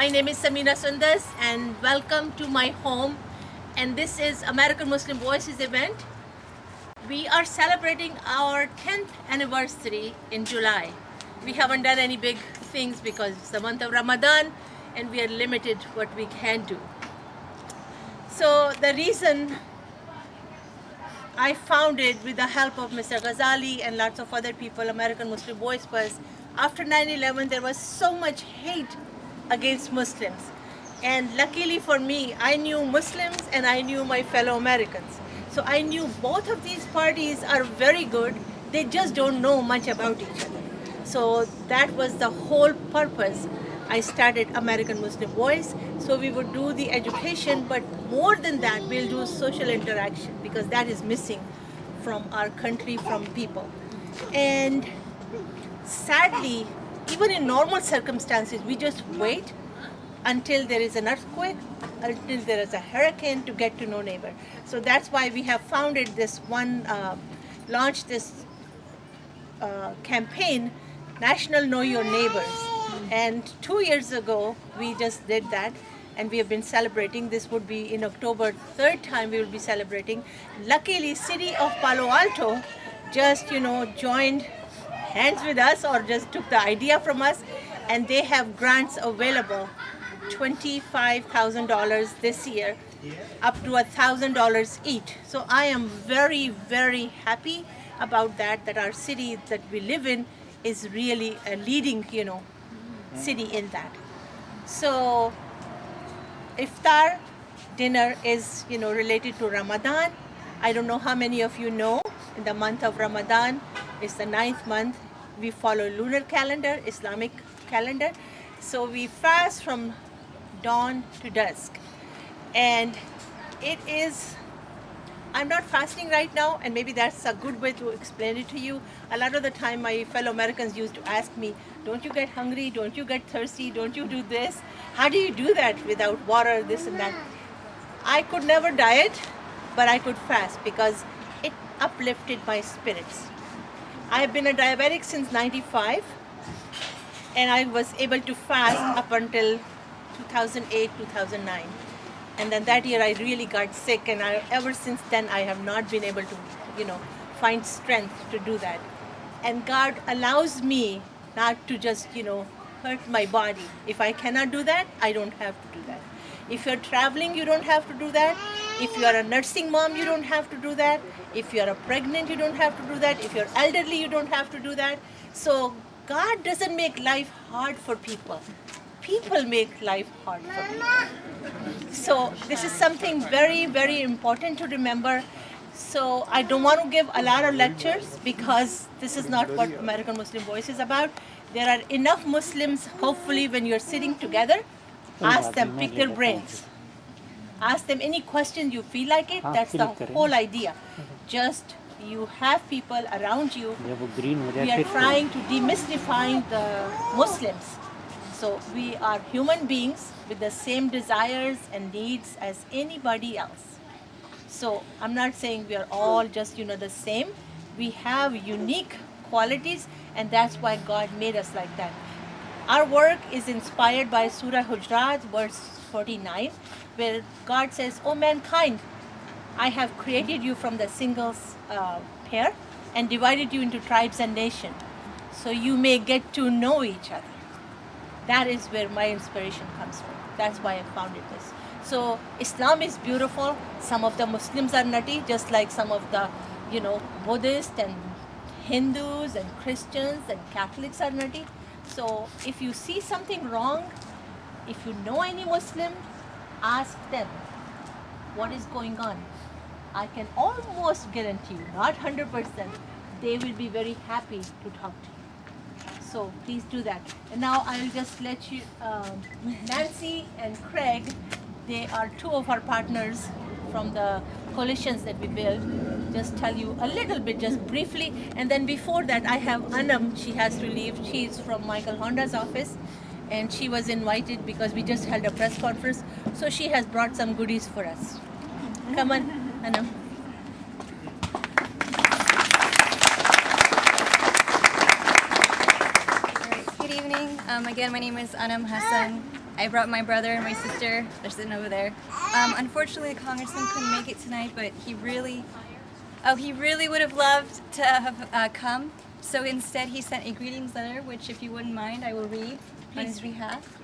My name is Samina Sundas and welcome to my home. And this is American Muslim Voices event. We are celebrating our 10th anniversary in July. We haven't done any big things because it's the month of Ramadan and we are limited what we can do. So the reason I founded, with the help of Mr. Ghazali and lots of other people, American Muslim Voice, was after 9/11 there was so much hate against Muslims. And luckily for me, I knew Muslims and I knew my fellow Americans. So I knew both of these parties are very good, they just don't know much about each other. So that was the whole purpose. I started American Muslim Voice, so we would do the education, but more than that, we'll do social interaction because that is missing from our country, from people. And sadly, even in normal circumstances, we just wait until there is an earthquake, until there is a hurricane to get to know neighbor. So that's why we have founded this one, launched this campaign, National Know Your Neighbors. And 2 years ago, we just did that and we have been celebrating. This would be in October, third time we will be celebrating. Luckily, city of Palo Alto just, joined hands with us or just took the idea from us, and they have grants available, $25,000 this year, up to $1,000 each. So I am very, very happy about that our city that we live in is really a leading, city in that. So Iftar dinner is, related to Ramadan. I don't know how many of you know, in the month of Ramadan, it's the 9th month. We follow lunar calendar, Islamic calendar. So we fast from dawn to dusk. And it is, I'm not fasting right now, and maybe that's a good way to explain it to you. A lot of the time my fellow Americans used to ask me, don't you get hungry? Don't you get thirsty? Don't you do this? How do you do that without water, this and that? I could never diet, but I could fast because it uplifted my spirits. I've been a diabetic since '95, and I was able to fast up until 2008, 2009. And then that year I really got sick, and ever since then I have not been able to, find strength to do that. And God allows me not to just, hurt my body. If I cannot do that, I don't have to do that. If you're traveling, you don't have to do that. If you are a nursing mom, you don't have to do that. If you're pregnant, you don't have to do that. If you're elderly, you don't have to do that. So God doesn't make life hard for people. People make life hard for people. So this is something very, very important to remember. So I don't want to give a lot of lectures because this is not what American Muslim Voice is about. There are enough Muslims, hopefully, when you're sitting together, ask them, pick their brains. Ask them any question you feel like it. That's the whole idea. Just you have people around you. We are trying to demystify the Muslims. So we are human beings with the same desires and needs as anybody else. So I'm not saying we are all just, the same. We have unique qualities, and that's why God made us like that. Our work is inspired by Surah Hujurat, verse 49, where God says, "O mankind, I have created you from the single pair and divided you into tribes and nations, so you may get to know each other." That is where my inspiration comes from. That's why I founded this. So Islam is beautiful. Some of the Muslims are nutty, just like some of the, Buddhists and Hindus and Christians and Catholics are nutty. So if you see something wrong, if you know any Muslim, ask them what is going on. I can almost guarantee you, not 100%, they will be very happy to talk to you. So please do that. And now I'll just let you, Nancy and Craig, they are two of our partners from the coalitions that we built. Just tell you a little bit, just briefly. And then before that, I have Anam. She has to leave. She's from Michael Honda's office. And she was invited because we just held a press conference. So she has brought some goodies for us. Come on, Anam. Good evening. Again, my name is Anam Hassan. I brought my brother and my sister. They're sitting over there. Unfortunately, the congressman couldn't make it tonight, but he really would have loved to have come. So instead, he sent a greetings letter, which, if you wouldn't mind, I will read on his behalf.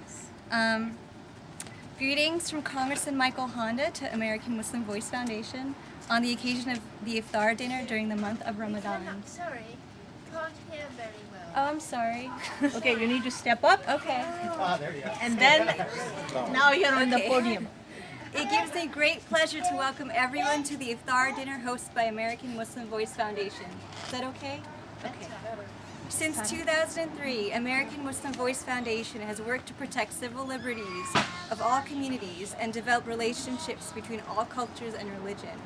Greetings from Congressman Michael Honda to American Muslim Voice Foundation on the occasion of the Iftar dinner during the month of Ramadan. I'm sorry, can't hear very well. Oh, I'm sorry. Okay, you need to step up. Okay. There you go. And then, now you're on the Okay. podium. It gives me great pleasure to welcome everyone to the Iftar dinner hosted by American Muslim Voice Foundation. Is that okay? Okay. Since 2003, American Muslim Voice Foundation has worked to protect civil liberties of all communities and develop relationships between all cultures and religion.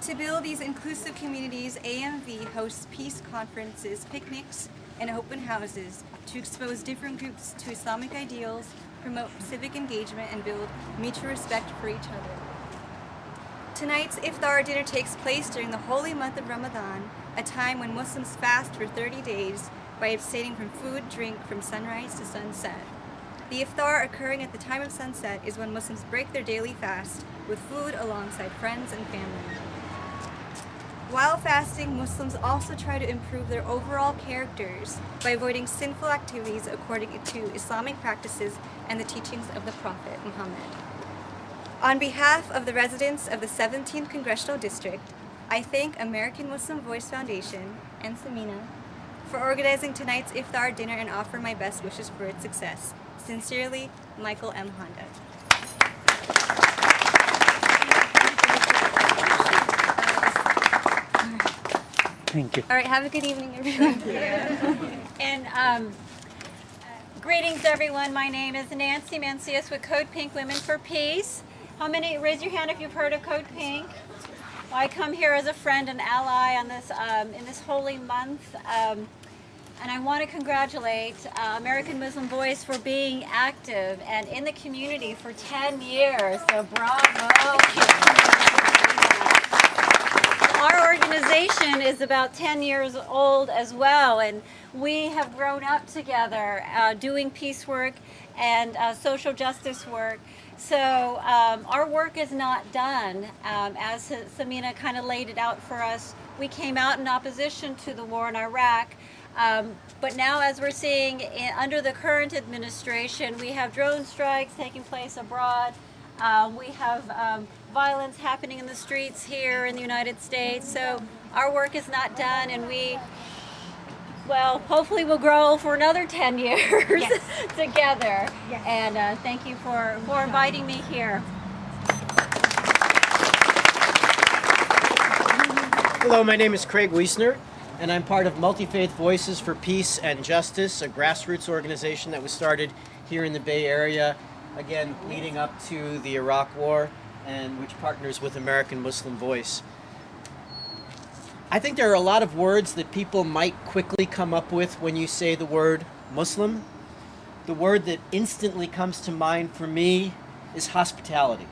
To build these inclusive communities, AMV hosts peace conferences, picnics, and open houses to expose different groups to Islamic ideals, promote civic engagement, and build mutual respect for each other. Tonight's Iftar dinner takes place during the holy month of Ramadan, a time when Muslims fast for 30 days by abstaining from food, drink from sunrise to sunset. The Iftar occurring at the time of sunset is when Muslims break their daily fast with food alongside friends and family. While fasting, Muslims also try to improve their overall characters by avoiding sinful activities according to Islamic practices and the teachings of the Prophet Muhammad. On behalf of the residents of the 17th Congressional District, I thank American Muslim Voice Foundation and Samina for organizing tonight's Iftar dinner and offer my best wishes for its success. Sincerely, Michael M. Honda. Thank you. All right, have a good evening, everyone. And greetings, everyone. My name is Nancy Mencius with Code Pink Women for Peace. How many? Raise your hand if you've heard of Code Pink. Well, I come here as a friend and ally on this in this holy month, and I want to congratulate American Muslim Voice for being active and in the community for 10 years. So bravo! Our organization is about 10 years old as well, and we have grown up together doing peace work and social justice work. So our work is not done. As Samina kind of laid it out for us, we came out in opposition to the war in Iraq. But now, as we're seeing under the current administration, we have drone strikes taking place abroad. We have violence happening in the streets here in the United States. So our work is not done, and we, well, hopefully we'll grow for another 10 years Yes. together. Yes. And thank you for inviting me here. Hello, my name is Craig Wiesner, and I'm part of Multi-Faith Voices for Peace and Justice, a grassroots organization that was started here in the Bay Area, again, leading up to the Iraq War, and which partners with American Muslim Voice. I think there are a lot of words that people might quickly come up with when you say the word Muslim. The word that instantly comes to mind for me is hospitality.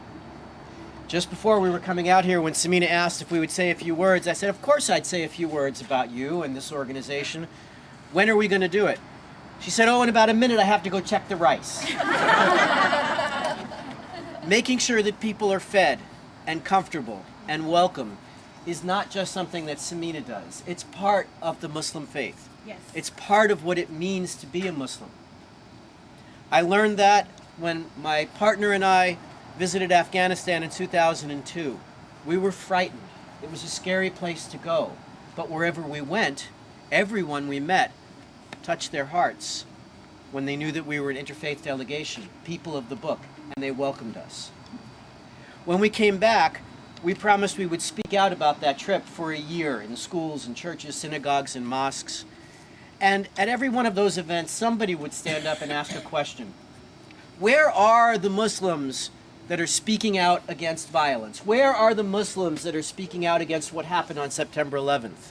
Just before we were coming out here, when Samina asked if we would say a few words, I said, of course I'd say a few words about you and this organization. When are we going to do it? She said, oh, in about a minute I have to go check the rice. Making sure that people are fed and comfortable and welcome is not just something that Samina does. It's part of the Muslim faith. Yes. It's part of what it means to be a Muslim. I learned that when my partner and I visited Afghanistan in 2002. We were frightened. It was a scary place to go. But wherever we went, everyone we met touched their hearts when they knew that we were an interfaith delegation, people of the book, and they welcomed us. When we came back, we promised we would speak out about that trip for a year in schools and churches, synagogues and mosques. And at every one of those events, somebody would stand up and ask a question. Where are the Muslims that are speaking out against violence? Where are the Muslims that are speaking out against what happened on September 11th?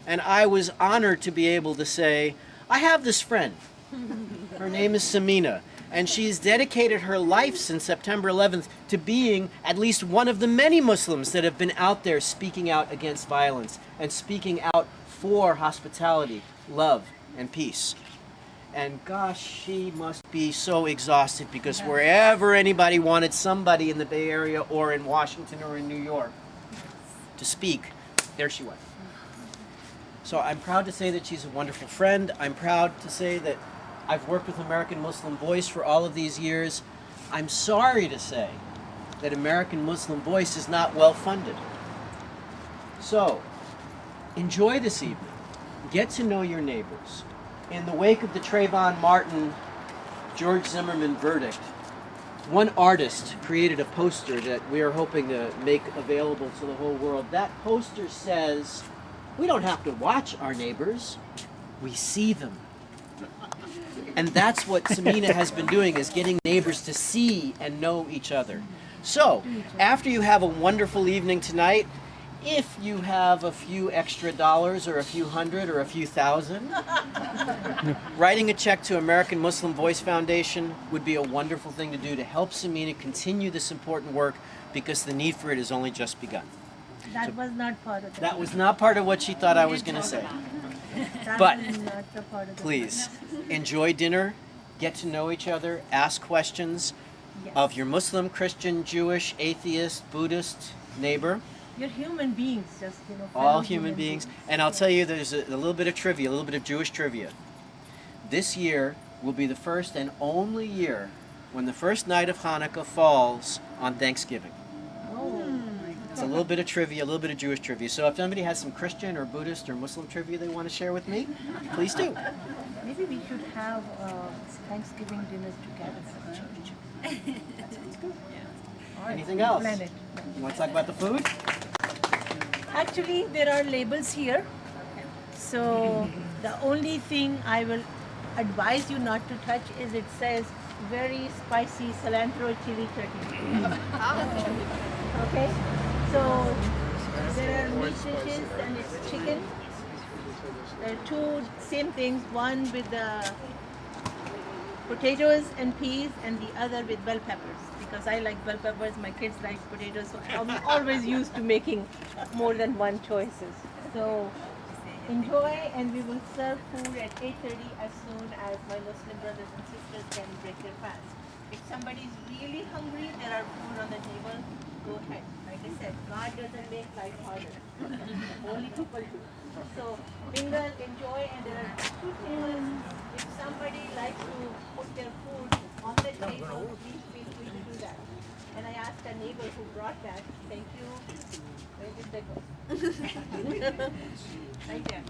And I was honored to be able to say, I have this friend. Her name is Samina, and she's dedicated her life since September 11th to being at least one of the many Muslims that have been out there speaking out against violence and speaking out for hospitality, love, and peace. And gosh, she must be so exhausted because wherever anybody wanted somebody in the Bay Area or in Washington or in New York to speak, there she was. So I'm proud to say that she's a wonderful friend. I'm proud to say that I've worked with American Muslim Voice for all of these years. I'm sorry to say that American Muslim Voice is not well funded. So, enjoy this evening. Get to know your neighbors. In the wake of the Trayvon Martin, George Zimmerman verdict, one artist created a poster that we are hoping to make available to the whole world. That poster says, we don't have to watch our neighbors, we see them. And that's what Samina has been doing, is getting neighbors to see and know each other. So, after you have a wonderful evening tonight, if you have a few extra dollars or a few hundred or a few thousand, writing a check to American Muslim Voice Foundation would be a wonderful thing to do to help Samina continue this important work, because the need for it has only just begun. That was not part of it. That was not part of what she thought I was going to say. That But was not the part of the please, enjoy dinner, get to know each other, ask questions Yes. of your Muslim, Christian, Jewish, atheist, Buddhist neighbor. You're human beings, just, All fellow human beings. And I'll tell you, there's a little bit of trivia, a little bit of Jewish trivia. This year will be the first and only year when the first night of Hanukkah falls on Thanksgiving. It's a little bit of trivia, a little bit of Jewish trivia. So if somebody has some Christian or Buddhist or Muslim trivia they want to share with me, please do. Maybe we should have Thanksgiving dinners together for the church. That sounds good. All right, Anything we'll else? plan it. You want to talk about the food? Actually, there are labels here. So the only thing I will advise you not to touch is it says very spicy cilantro chili chutney. Okay? So there are meat dishes and it's chicken. There are two same things, one with the potatoes and peas and the other with bell peppers, because I like bell peppers, my kids like potatoes, so I'm always used to making more than one choices. So enjoy, and we will serve food at 8:30 as soon as my Muslim brothers and sisters can break their fast. If somebody is really hungry, there are food on the table, go ahead. Like I said, God doesn't make life harder. Only people do. So mingle, enjoy, and there are two tables. If somebody likes to put their food on the table, please feel free to do that. And I asked a neighbor who brought that, thank you. Where did they go? Right there.